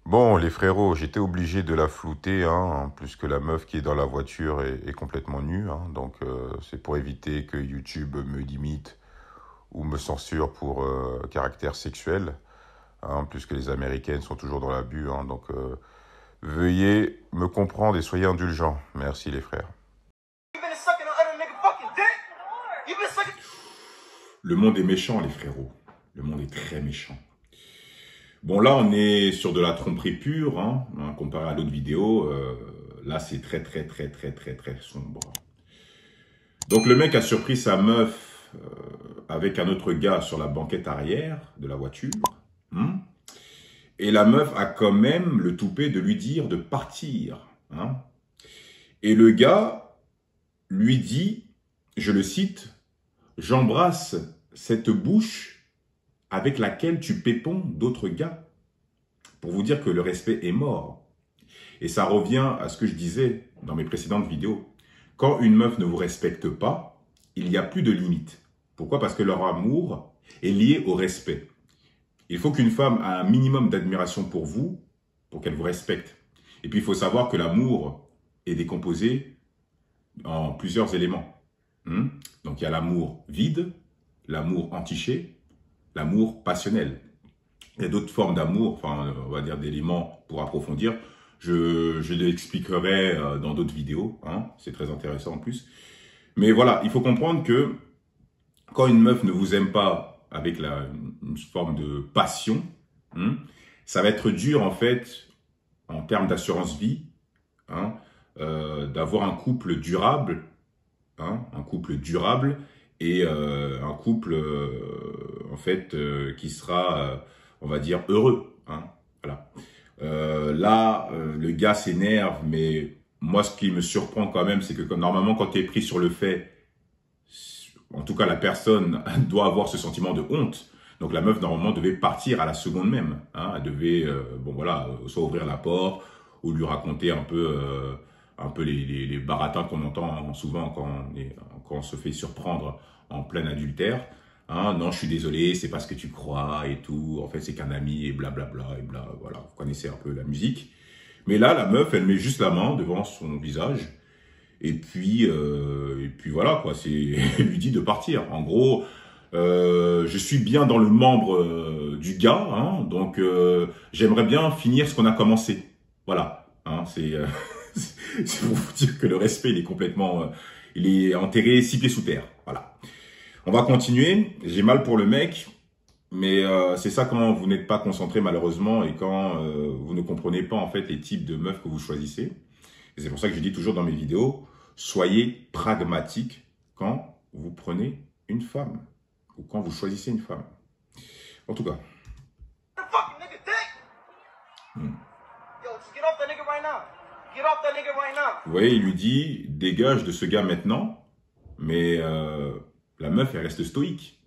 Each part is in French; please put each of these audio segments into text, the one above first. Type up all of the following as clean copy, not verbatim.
Bon, les frérots, j'étais obligé de la flouter, hein, plus que la meuf qui est dans la voiture est complètement nue. Hein, donc, c'est pour éviter que YouTube me limite ou me censure pour caractère sexuel, hein, puisque les Américaines sont toujours dans l'abus. Hein, donc, veuillez me comprendre et soyez indulgents. Merci, les frères. Le monde est méchant, les frérots. Le monde est très méchant. Bon, là, on est sur de la tromperie pure, hein, comparé à l'autre vidéo. Là, c'est très sombre. Donc, le mec a surpris sa meuf avec un autre gars sur la banquette arrière de la voiture. Et la meuf a quand même le toupet de lui dire de partir. Hein. Et le gars lui dit, je le cite, « J'embrasse cette bouche avec laquelle tu péponds d'autres gars. » Pour vous dire que le respect est mort. Et ça revient à ce que je disais dans mes précédentes vidéos. Quand une meuf ne vous respecte pas, il n'y a plus de limite. Pourquoi? Parce que leur amour est lié au respect. Il faut qu'une femme ait un minimum d'admiration pour vous, pour qu'elle vous respecte. Et puis, il faut savoir que l'amour est décomposé en plusieurs éléments. Donc, il y a l'amour vide, l'amour entiché, l'amour passionnel. Il y a d'autres formes d'amour, enfin, on va dire d'éléments pour approfondir. Je l'expliquerai dans d'autres vidéos, hein, c'est très intéressant en plus. Mais voilà, il faut comprendre que quand une meuf ne vous aime pas avec une forme de passion, ça va être dur en fait, en termes d'assurance vie, hein, d'avoir un couple durable, et un couple en fait qui sera, on va dire, heureux. Hein, voilà. Là, le gars s'énerve, mais moi, ce qui me surprend quand même, c'est que normalement, quand tu es pris sur le fait, en tout cas, la personne doit avoir ce sentiment de honte. Donc, la meuf, normalement, devait partir à la seconde même. Hein, elle devait, bon voilà, soit ouvrir la porte ou lui raconter un peu les baratins qu'on entend souvent quand on se fait surprendre en plein adultère. Hein, non, je suis désolé, c'est pas ce que tu crois et tout. En fait, c'est qu'un ami et blablabla et bla. Voilà, vous connaissez un peu la musique. Mais là, la meuf, elle met juste la main devant son visage. Et puis voilà, quoi. Elle lui dit de partir. En gros, je suis bien dans le membre du gars, hein, donc j'aimerais bien finir ce qu'on a commencé. Voilà, hein, c'est pour vous dire que le respect, il est complètement, il est enterré 6 pieds sous terre. Voilà. On va continuer. J'ai mal pour le mec, mais c'est ça quand vous n'êtes pas concentré malheureusement et quand vous ne comprenez pas en fait les types de meufs que vous choisissez. Et c'est pour ça que je dis toujours dans mes vidéos, soyez pragmatique quand vous prenez une femme ou quand vous choisissez une femme. En tout cas. Vous voyez, il lui dit, dégage de ce gars maintenant, mais la meuf, elle reste stoïque.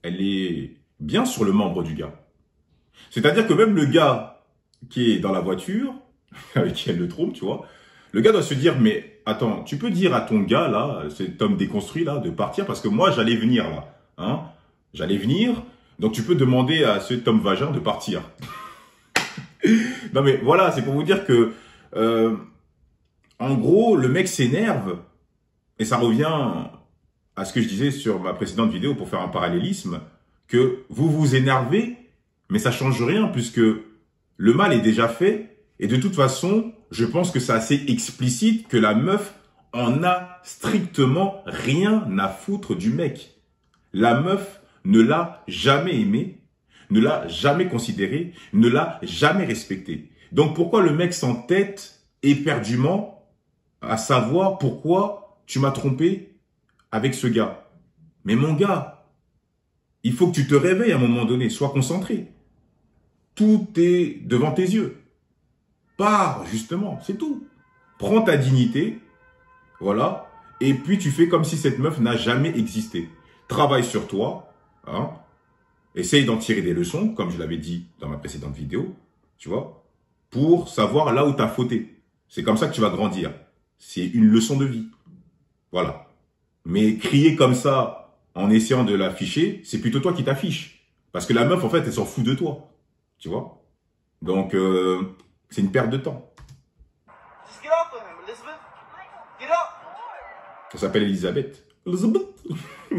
Elle est bien sur le membre du gars. C'est-à-dire que même le gars qui est dans la voiture, avec qui elle le trompe, tu vois, le gars doit se dire, mais attends, tu peux dire à ton gars, là, cet homme déconstruit, là, de partir, parce que moi, j'allais venir, là. Hein, j'allais venir, donc tu peux demander à cet homme vagin de partir. Non, mais voilà, c'est pour vous dire que, en gros, le mec s'énerve, et ça revient à ce que je disais sur ma précédente vidéo pour faire un parallélisme, que vous vous énervez, mais ça change rien puisque le mal est déjà fait. Et de toute façon, je pense que c'est assez explicite que la meuf en a strictement rien à foutre du mec. La meuf ne l'a jamais aimé, ne l'a jamais considéré, ne l'a jamais respecté. Donc pourquoi le mec s'entête éperdument à savoir pourquoi tu m'as trompé avec ce gars? Mais mon gars, il faut que tu te réveilles à un moment donné, sois concentré. Tout est devant tes yeux. Pars, justement, c'est tout. Prends ta dignité, voilà, et puis tu fais comme si cette meuf n'a jamais existé. Travaille sur toi, hein. Essaye d'en tirer des leçons, comme je l'avais dit dans ma précédente vidéo, tu vois, pour savoir là où tu as fauté. C'est comme ça que tu vas grandir. C'est une leçon de vie. Voilà. Mais crier comme ça, en essayant de l'afficher, c'est plutôt toi qui t'affiches. Parce que la meuf, en fait, elle s'en fout de toi. Tu vois? Donc, c'est une perte de temps. Just get off of him, Elizabeth. Get up. Ça s'appelle Elisabeth. Elizabeth. No.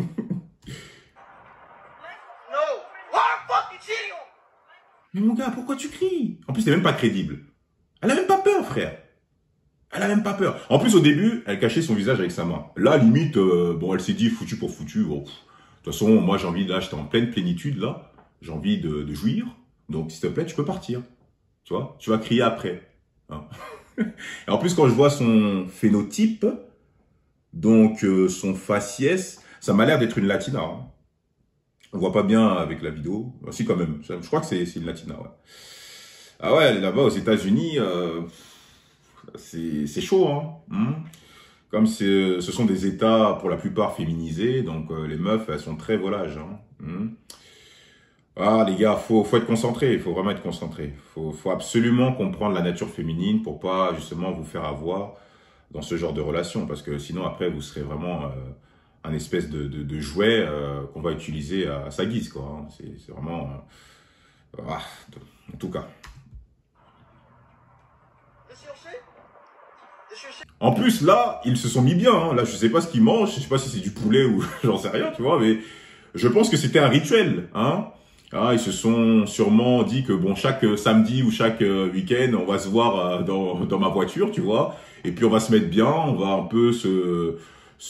Why the fuck you cheating on me? Mais mon gars, pourquoi tu cries? En plus, c'est même pas crédible. Elle a même pas peur, frère. Elle a même pas peur. En plus, au début, elle cachait son visage avec sa main. Là, limite, bon, elle s'est dit foutu pour foutu. Bon, de toute façon, moi, j'ai envie, là, j'étais en pleine plénitude, là. J'ai envie de jouir. Donc, s'il te plaît, tu peux partir. Tu vois? Tu vas crier après. Hein. Et en plus, quand je vois son phénotype, donc son faciès, ça m'a l'air d'être une latina. Hein. On voit pas bien avec la vidéo. Si, quand même. Je crois que c'est une latina, ouais. Ah ouais, là-bas, aux États-Unis, c'est chaud, hein. Comme ce sont des États, pour la plupart, féminisés, donc les meufs, elles sont très volages, hein. Ah, les gars, faut être concentré, il faut vraiment être concentré. Faut absolument comprendre la nature féminine pour pas, justement, vous faire avoir dans ce genre de relation, parce que sinon, après, vous serez vraiment un espèce de jouet qu'on va utiliser à sa guise, quoi. Hein. C'est vraiment... en tout cas. En plus, là, ils se sont mis bien. Hein. Là, je sais pas ce qu'ils mangent, je sais pas si c'est du poulet ou j'en sais rien, tu vois, mais je pense que c'était un rituel, hein. Ah, ils se sont sûrement dit que bon, chaque samedi ou chaque week-end, on va se voir dans ma voiture, tu vois, et puis on va se mettre bien, on va un peu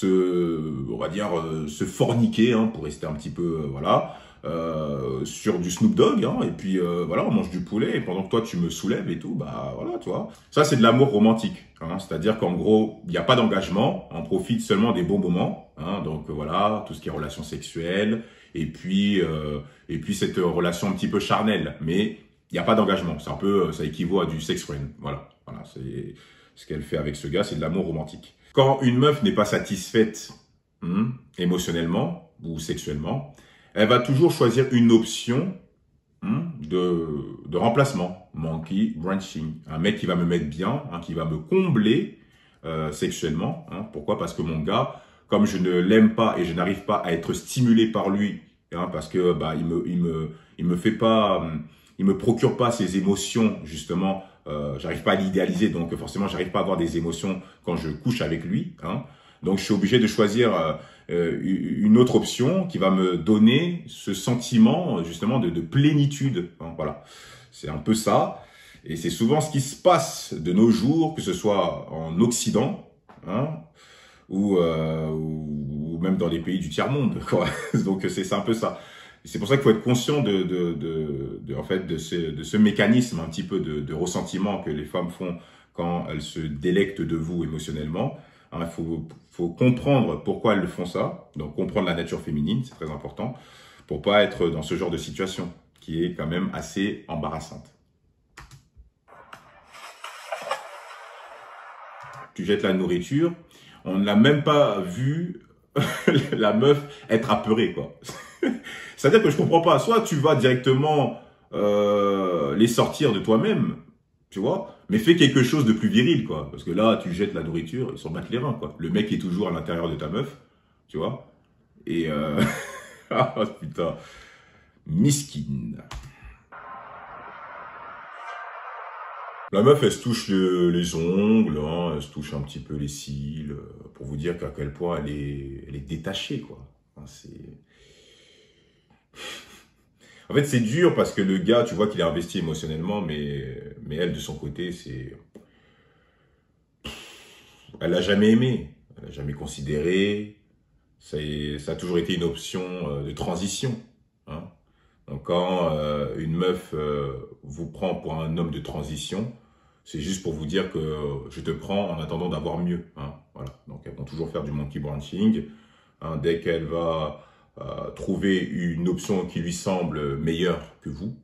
on va dire, se forniquer, hein, pour rester un petit peu, voilà, sur du Snoop Dogg, hein, et puis voilà, on mange du poulet, et pendant que toi tu me soulèves et tout, bah voilà, tu vois. Ça, c'est de l'amour romantique, hein, c'est-à-dire qu'en gros, il n'y a pas d'engagement, on profite seulement des bons moments, hein, donc voilà, tout ce qui est relations sexuelles, et puis cette relation un petit peu charnelle, mais il n'y a pas d'engagement. C'est un peu, ça équivaut à du sex friend. Voilà, c'est ce qu'elle fait avec ce gars, c'est de l'amour romantique. Quand une meuf n'est pas satisfaite émotionnellement ou sexuellement, elle va toujours choisir une option de remplacement, monkey branching. Un mec qui va me mettre bien, hein, qui va me combler sexuellement. Hein. Pourquoi? Parce que mon gars, comme je ne l'aime pas et je n'arrive pas à être stimulé par lui, hein, parce que bah il me fait pas, il me procure pas ces émotions justement. J'arrive pas à l'idéaliser, donc forcément j'arrive pas à avoir des émotions quand je couche avec lui. Hein. Donc je suis obligé de choisir une autre option qui va me donner ce sentiment justement de plénitude. Hein, voilà, c'est un peu ça. Et c'est souvent ce qui se passe de nos jours, que ce soit en Occident, hein, ou même dans les pays du tiers-monde, quoi. Donc c'est un peu ça. C'est pour ça qu'il faut être conscient en fait, de ce mécanisme un petit peu de ressentiment que les femmes font quand elles se délectent de vous émotionnellement. Il faut comprendre pourquoi elles font ça, donc comprendre la nature féminine, c'est très important, pour pas être dans ce genre de situation qui est quand même assez embarrassante. Tu jettes la nourriture, on ne l'a même pas vu la meuf être apeurée, quoi. C'est-à-dire que je comprends pas. Soit tu vas directement les sortir de toi-même, tu vois, mais fais quelque chose de plus viril, quoi. Parce que là, tu jettes la nourriture, ils s'en battent les reins, quoi. Le mec est toujours à l'intérieur de ta meuf, tu vois. Et ah putain, miskine. La meuf, elle se touche les ongles, hein, elle se touche un petit peu les cils, pour vous dire qu'à quel point elle est détachée, quoi. Enfin, en fait, c'est dur parce que le gars, tu vois qu'il est investi émotionnellement, mais elle, de son côté, elle l'a jamais aimé, elle l'a jamais considéré. Ça a toujours été une option de transition. Hein. Donc, quand une meuf vous prend pour un homme de transition, c'est juste pour vous dire que je te prends en attendant d'avoir mieux. Hein. Voilà. Donc, elles vont toujours faire du monkey branching. Hein. Dès qu'elle va trouver une option qui lui semble meilleure que vous,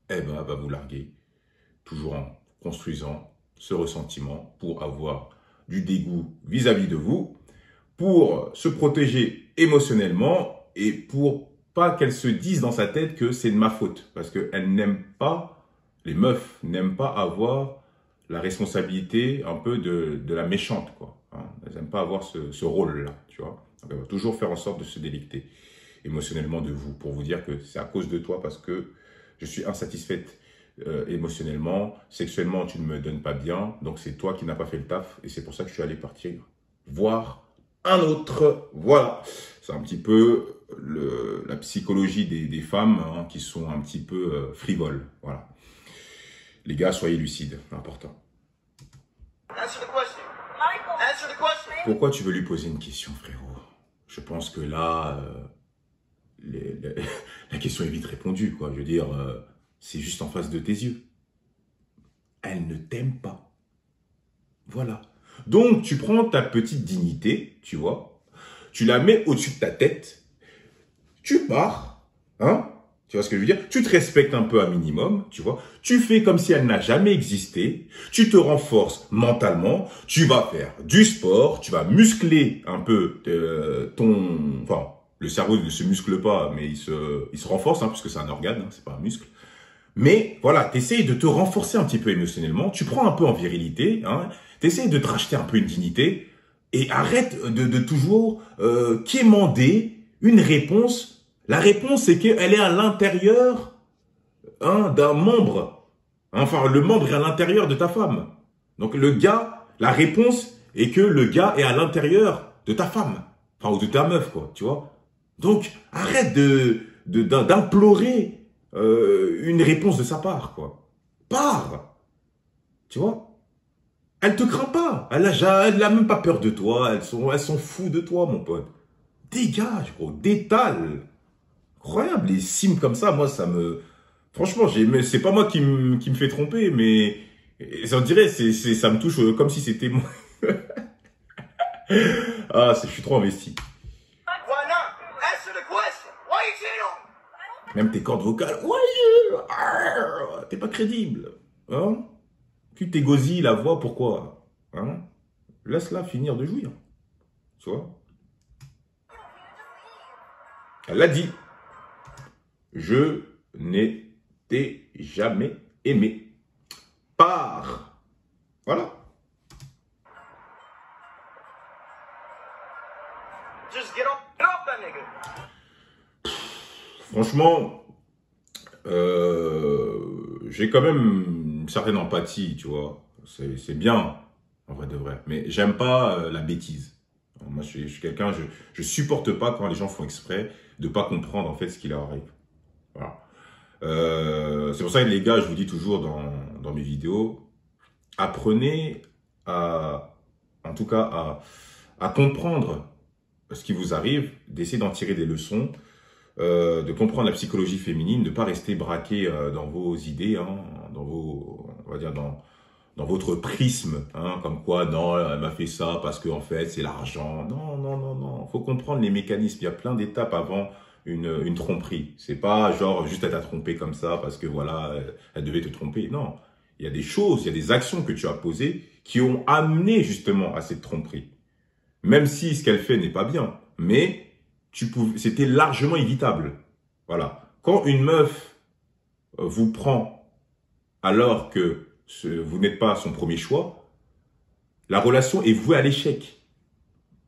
eh ben, elle va vous larguer. Toujours en construisant ce ressentiment pour avoir du dégoût vis-à-vis de vous, pour se protéger émotionnellement et pour pas qu'elle se dise dans sa tête que c'est de ma faute. Parce qu'elle n'aime pas, les meufs n'aiment pas avoir la responsabilité un peu de la méchante, quoi. Hein. Elles n'aiment pas avoir ce rôle-là, tu vois. Donc, elle va toujours faire en sorte de se délecter. émotionnellement de vous, pour vous dire que c'est à cause de toi parce que je suis insatisfaite émotionnellement, sexuellement tu ne me donnes pas bien, donc c'est toi qui n'as pas fait le taf et c'est pour ça que je suis allé partir voir un autre. Voilà, c'est un petit peu la psychologie des femmes hein, qui sont un petit peu frivoles. Voilà. Les gars, soyez lucides, c'est important. Answer the question. Michael. Answer the question. Pourquoi tu veux lui poser une question, frérot? Je pense que là, la question est vite répondue, quoi. Je veux dire, c'est juste en face de tes yeux. Elle ne t'aime pas. Voilà. Donc, tu prends ta petite dignité, tu vois, tu la mets au-dessus de ta tête, tu pars, hein? Tu vois ce que je veux dire? Tu te respectes un peu un minimum, tu vois. Tu fais comme si elle n'a jamais existé. Tu te renforces mentalement. Tu vas faire du sport. Tu vas muscler un peu Enfin, le cerveau ne se muscle pas, mais il se renforce, hein, puisque c'est un organe, hein, c'est pas un muscle. Mais voilà, tu essayes de te renforcer un petit peu émotionnellement. Tu prends un peu en virilité, hein. Tu essayes de te racheter un peu une dignité. Et arrête de toujours quémander une réponse. La réponse, c'est qu'elle est à l'intérieur hein, d'un membre. Enfin, le membre est à l'intérieur de ta femme. Donc, le gars, la réponse est que le gars est à l'intérieur de ta femme. Enfin, ou de ta meuf, quoi, tu vois. Donc, arrête d'implorer une réponse de sa part, quoi. Pars. Tu vois. Elle te craint pas. Elle a même pas peur de toi. Elles sont fous de toi, mon pote. Dégage, gros. Détale. Incroyable, les sims comme ça, moi, ça me... Franchement, c'est pas moi qui me fait tromper, mais... On dirait, ça me touche comme si c'était moi. Ah, je suis trop investi. Why not? Answer the question. Why you cheating on me? Même tes cordes vocales. Ouais, t'es pas crédible. Hein? Tu t'égosilles la voix, pourquoi? Hein? Laisse-la finir de jouir. Tu vois? Elle l'a dit. Je n'étais jamais aimé. Pars. Voilà. Just get off that nigga. Franchement, j'ai quand même une certaine empathie, tu vois. C'est bien, en vrai de vrai. Mais j'aime pas la bêtise. Moi, je suis quelqu'un, je supporte pas quand les gens font exprès de pas comprendre en fait ce qui leur arrive. Voilà. C'est pour ça que les gars, je vous dis toujours dans mes vidéos, apprenez en tout cas à comprendre ce qui vous arrive, d'essayer d'en tirer des leçons, de comprendre la psychologie féminine, de ne pas rester braqué dans vos idées, hein, on va dire dans votre prisme, hein, comme quoi, non, elle m'a fait ça parce que en fait, c'est l'argent. Non, non, non, non. Faut comprendre les mécanismes. Il y a plein d'étapes avant une tromperie. C'est pas genre juste elle t'a trompé comme ça parce que voilà, elle devait te tromper. Non. Il y a des choses, il y a des actions que tu as posées qui ont amené justement à cette tromperie. Même si ce qu'elle fait n'est pas bien. Mais c'était largement évitable. Voilà. Quand une meuf vous prend alors que vous n'êtes pas son premier choix, la relation est vouée à l'échec.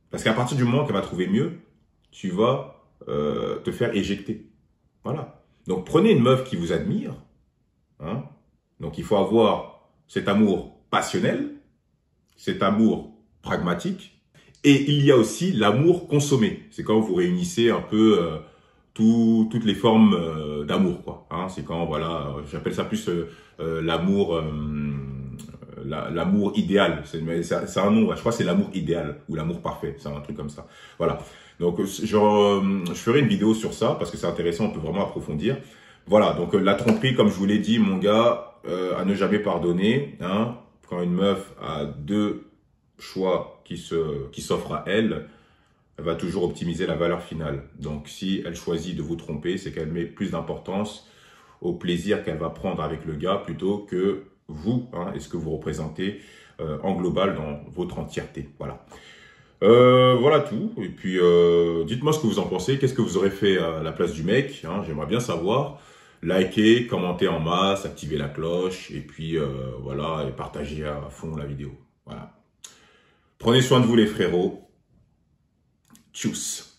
Parce qu'à partir du moment qu'elle va trouver mieux, tu vas te faire éjecter. Voilà. Donc prenez une meuf qui vous admire. Hein. Donc il faut avoir cet amour passionnel, cet amour pragmatique, et il y a aussi l'amour consommé. C'est quand vous réunissez un peu toutes les formes d'amour, quoi. Hein, c'est quand, voilà, j'appelle ça plus l'amour l'amour idéal. C'est un nom, je crois que c'est l'amour idéal ou l'amour parfait. C'est un truc comme ça. Voilà. Donc, je ferai une vidéo sur ça parce que c'est intéressant, on peut vraiment approfondir. Voilà, donc la tromperie, comme je vous l'ai dit, mon gars, à ne jamais pardonner. Hein, quand une meuf a deux choix qui s'offrent à elle, elle va toujours optimiser la valeur finale. Donc, si elle choisit de vous tromper, c'est qu'elle met plus d'importance au plaisir qu'elle va prendre avec le gars plutôt que vous, hein, et ce que vous représentez en global dans votre entièreté. Voilà. Voilà tout. Et puis, dites-moi ce que vous en pensez. Qu'est-ce que vous aurez fait à la place du mec, hein, j'aimerais bien savoir. Likez, commentez en masse, activez la cloche. Et puis, voilà, et partagez à fond la vidéo. Voilà. Prenez soin de vous les frérots. Tchuss.